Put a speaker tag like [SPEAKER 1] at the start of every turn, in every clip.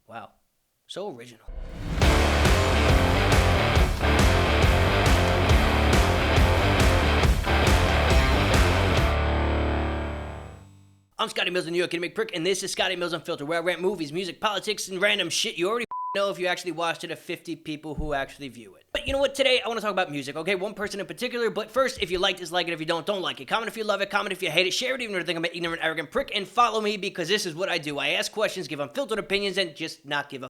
[SPEAKER 1] Wow. So original. I'm Scotty Mills in New York, Kid McPrick, and this is Scotty Mills Unfiltered, where I rant movies, music, politics, and random shit you already know if you actually watched it of 50 people who actually view it. But you know what? Today, I want to talk about music, okay? One person in particular, but first, if you like this, like it. If you don't like it. Comment if you love it, comment if you hate it, share it even if you think I'm an ignorant, arrogant prick, and follow me because this is what I do. I ask questions, give unfiltered opinions, and just not give a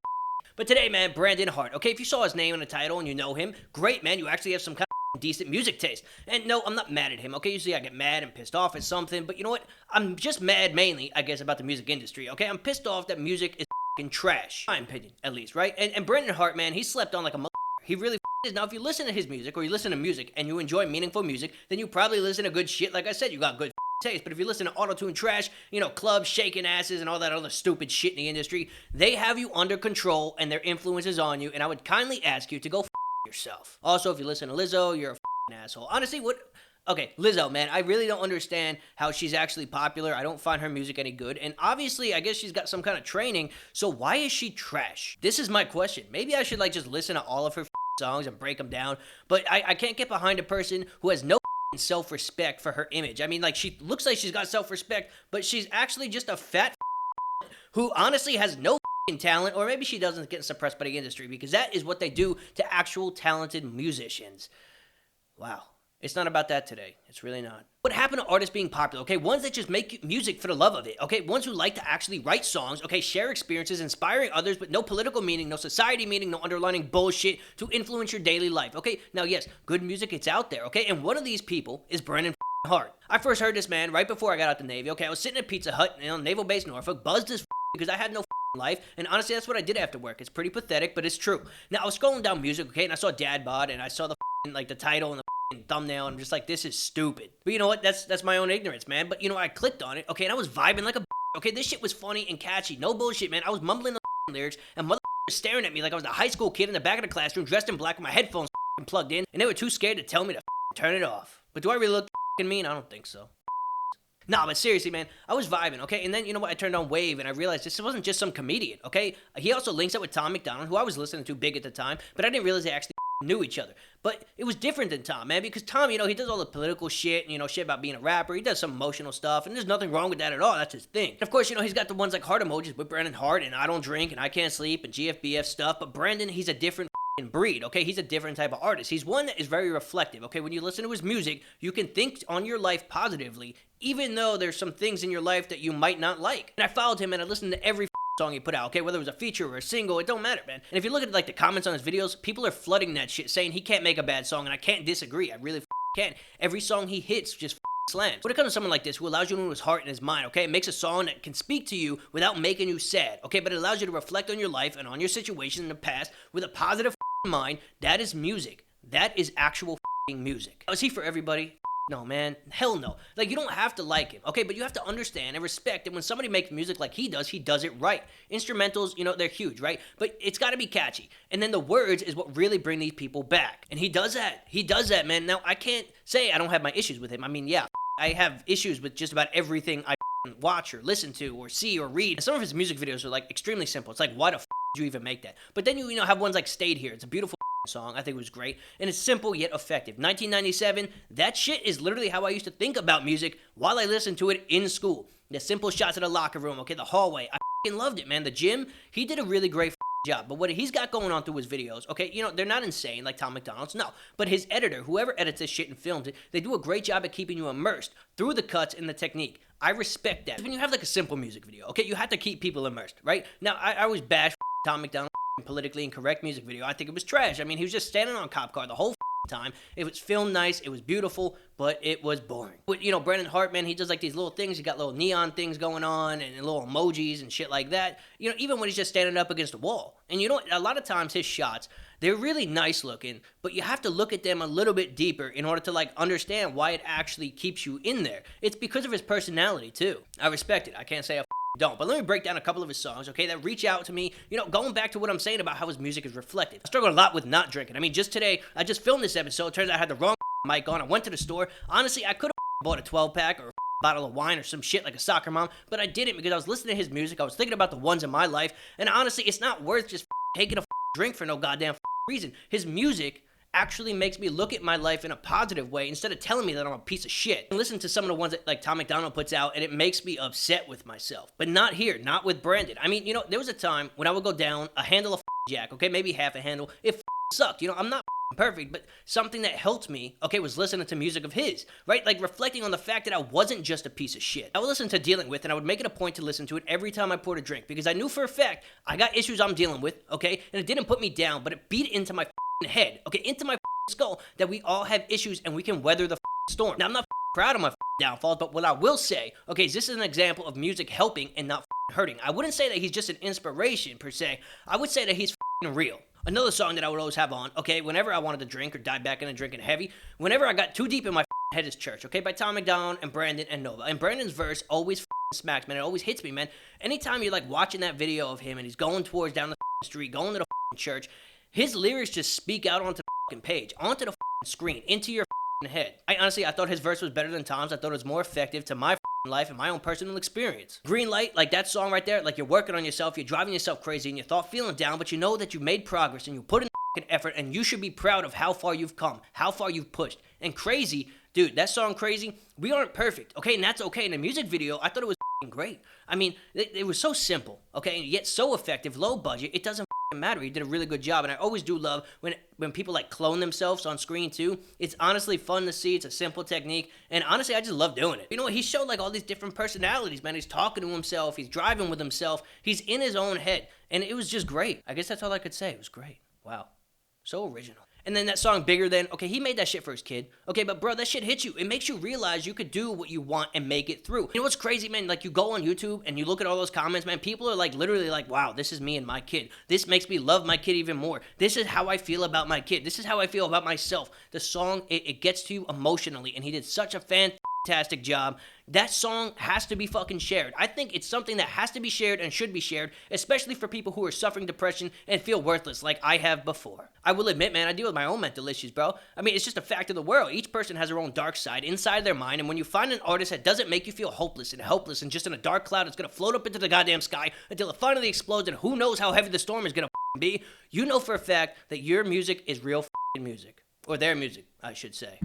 [SPEAKER 1] But today, man, Brandon Hart, okay? If you saw his name in the title and you know him, great, man. You actually have some kind of decent music taste. And no, I'm not mad at him, okay? Usually I get mad and pissed off at something, but you know what? I'm just mad mainly, I guess, about the music industry, okay? I'm pissed off that music is fucking trash. In my opinion, at least, right? And Brandon Hart, man, he slept on like a motherfucker. He really is. Now, if you listen to his music or you listen to music and you enjoy meaningful music, then you probably listen to good shit. Like I said, you got good taste. But if you listen to auto-tune trash, you know, clubs, shaking asses, and all that other stupid shit in the industry, they have you under control and their influence is on you. And I would kindly ask you to go yourself. Also, if you listen to Lizzo, you're a asshole. Honestly, Okay, Lizzo, man, I really don't understand how she's actually popular. I don't find her music any good. And obviously, I guess she's got some kind of training. So why is she trash? This is my question. Maybe I should just listen to all of her songs and break them down. But I can't get behind a person who has no self-respect for her image. I mean, she looks like she's got self-respect, but she's actually just a fat who honestly has no talent, or maybe she doesn't get suppressed by the industry, because that is what they do to actual talented musicians. Wow. It's not about that today. It's really not. What happened to artists being popular, okay? Ones that just make music for the love of it, okay? Ones who like to actually write songs, okay? Share experiences, inspiring others, but no political meaning, no society meaning, no underlining bullshit to influence your daily life, okay? Now, yes, good music, it's out there, okay? And one of these people is Brandon Hart. I first heard this man right before I got out the Navy, okay? I was sitting at Pizza Hut on Naval Base Norfolk, buzzed as because I had no life, and honestly, that's what I did after work. It's pretty pathetic, but it's true. Now, I was scrolling down music, okay? And I saw Dad Bod, and I saw the title and the thumbnail, and I'm just like, this is stupid. But you know what? That's my own ignorance, man. But you know, I clicked on it, okay, and I was vibing like a okay, this shit was funny and catchy. No bullshit, man. I was mumbling the lyrics, and mother staring at me like I was a high school kid in the back of the classroom, dressed in black with my headphones plugged in, and they were too scared to tell me to turn it off. But do I really look mean? I don't think so. Nah, but seriously, man, I was vibing, okay? And then, you know what, I turned on Wave, and I realized this wasn't just some comedian, okay? He also links up with Tom McDonald, who I was listening to big at the time, but I didn't realize they actually knew each other. But it was different than Tom, man, because Tom, you know, he does all the political shit, and, you know, shit about being a rapper. He does some emotional stuff, and there's nothing wrong with that at all. That's his thing. And of course, you know, he's got the ones like heart emojis with Brandon Hart, and I Don't Drink, and I Can't Sleep, and GFBF stuff, but Brandon, he's a different breed, okay? He's a different type of artist. He's one that is very reflective, okay? When you listen to his music, you can think on your life positively, even though there's some things in your life that you might not like. And I followed him, and I listened to every song he put out, okay? Whether it was a feature or a single, it don't matter, man. And if you look at the comments on his videos, people are flooding that shit, saying he can't make a bad song, and I can't disagree. I really can't. Every song he hits just slams. When it comes to someone like this who allows you to know his heart and his mind, okay? It makes a song that can speak to you without making you sad, okay? But it allows you to reflect on your life and on your situation in the past with a positive mind. That is music. That is actual music. Now, is he for everybody? No, man. Hell no. You don't have to like him, okay? But you have to understand and respect that when somebody makes music like he does it right. Instrumentals, you know, they're huge, right? But it's got to be catchy. And then the words is what really bring these people back. And he does that. He does that, man. Now, I can't say I don't have my issues with him. I mean, yeah, I have issues with just about everything I watch or listen to or see or read. And some of his music videos are extremely simple. It's why the did you even make that? But then you know have ones like Stayed Here. It's a beautiful song. I think it was great. And it's simple yet effective. 1997, that shit is literally how I used to think about music while I listened to it in school. The simple shots of the locker room, okay, the hallway. I loved it, man. The gym, he did a really great job. But what he's got going on through his videos, okay, you know, they're not insane like Tom McDonald's, no. But his editor, whoever edits this shit and films it, they do a great job at keeping you immersed through the cuts and the technique. I respect that. When you have a simple music video, okay, you have to keep people immersed, right? Now, I always bash Tom McDonald politically incorrect music video. I think it was trash. I mean, he was just standing on a cop car the whole time. It was filmed nice, it was beautiful, but it was boring. But you know, Brandon Hart, man, he does these little things. He got little neon things going on and little emojis and shit like that. You know, even when he's just standing up against a wall. And you know, a lot of times his shots, they're really nice looking, but you have to look at them a little bit deeper in order to understand why it actually keeps you in there. It's because of his personality too. I respect it. I can't say I don't. But let me break down a couple of his songs, okay, that reach out to me, you know, going back to what I'm saying about how his music is reflective. I struggle a lot with not drinking. I mean, just today, I just filmed this episode. It turns out I had the wrong mic on. I went to the store. Honestly, I could have bought a 12-pack or bottle of wine or some shit like a soccer mom, but I didn't because I was listening to his music. I was thinking about the ones in my life, and honestly, it's not worth just taking a drink for no goddamn reason. His music actually makes me look at my life in a positive way instead of telling me that I'm a piece of shit. I listen to some of the ones that like Tom McDonald puts out, and it makes me upset with myself. But not here, not with Brandon. I mean, there was a time when I would go down a handle of Jack, okay, maybe half a handle. It sucked. I'm not perfect, but something that helped me, okay, was listening to music of his, right? Like reflecting on the fact that I wasn't just a piece of shit. I would listen to Dealing With, and I would make it a point to listen to it every time I poured a drink because I knew for a fact I got issues I'm dealing with, okay, and it didn't put me down, but it beat into my head, okay, into my skull that we all have issues and we can weather the storm. Now, I'm not proud of my downfalls, but what I will say, okay, is this is an example of music helping and not hurting. I wouldn't say that he's just an inspiration per se. I would say that he's real. Another song that I would always have on, okay, whenever I wanted to drink or dive back into drinking heavy, whenever I got too deep in my head is Church, okay, by Tom McDonald and Brandon and Nova. And Brandon's verse always smacks, man. It always hits me, man. Anytime you're like watching that video of him and he's going towards down the street, going to the church, his lyrics just speak out onto the page, onto the screen, into your head. I thought his verse was better than Tom's. I thought it was more effective to my life and my own personal experience. Green Light, like that song right there, like you're working on yourself, you're driving yourself crazy, and you thought feeling down, but you know that you made progress and you put in effort, and you should be proud of how far you've come, how far you've pushed. And Crazy, dude, that song Crazy, we aren't perfect, okay, and that's okay. In the music video, I thought it was great. I mean, it was so simple, okay, and yet so effective, low budget, it doesn't matter. He did a really good job, and I always do love when people like clone themselves on screen too. It's honestly fun to see. It's a simple technique, and honestly, I just love doing it. You know what? He showed like all these different personalities, man. He's talking to himself. He's driving with himself. He's in his own head, and it was just great. I guess that's all I could say. It was great. Wow, so original. And then that song Bigger Than, okay, he made that shit for his kid. Okay, but bro, that shit hits you. It makes you realize you could do what you want and make it through. You know what's crazy, man? Like you go on YouTube and you look at all those comments, man, people are like literally like, wow, this is me and my kid. This makes me love my kid even more. This is how I feel about my kid. This is how I feel about myself. The song, it gets to you emotionally, and he did such a fantastic job. That song has to be fucking shared. I think it's something that has to be shared and should be shared, especially for people who are suffering depression and feel worthless like I have before. I will admit, man, I deal with my own mental issues, bro. I mean, it's just a fact of the world. Each person has their own dark side inside their mind, and when you find an artist that doesn't make you feel hopeless and helpless and just in a dark cloud that's gonna float up into the goddamn sky until it finally explodes, and who knows how heavy the storm is gonna be, you know for a fact that your music is real music. Or their music, I should say.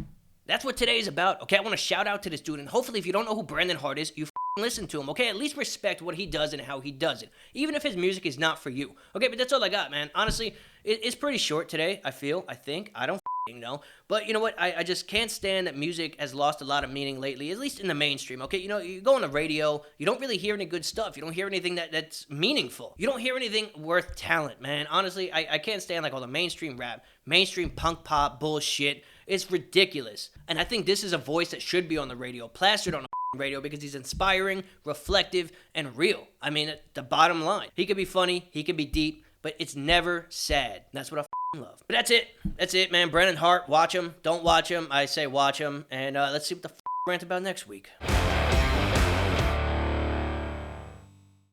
[SPEAKER 1] That's what today is about, okay? I want to shout out to this dude, and hopefully if you don't know who Brandon Hart is, you listen to him, okay? At least respect what he does and how he does it, even if his music is not for you, okay? But that's all I got, man. Honestly, it's pretty short today, I think. I don't know. But you know what? I just can't stand that music has lost a lot of meaning lately, at least in the mainstream, okay? You go on the radio, you don't really hear any good stuff. You don't hear anything that's meaningful. You don't hear anything worth talent, man. Honestly, I can't stand like all the mainstream rap, mainstream punk pop bullshit. It's ridiculous. And I think this is a voice that should be on the radio, plastered on the radio, because he's inspiring, reflective, and real. I mean, the bottom line. He could be funny, he could be deep, but it's never sad. That's what I love. But that's it, man. Brandon Hart, watch him. Don't watch him. I say watch him. And let's see what the rant about next week.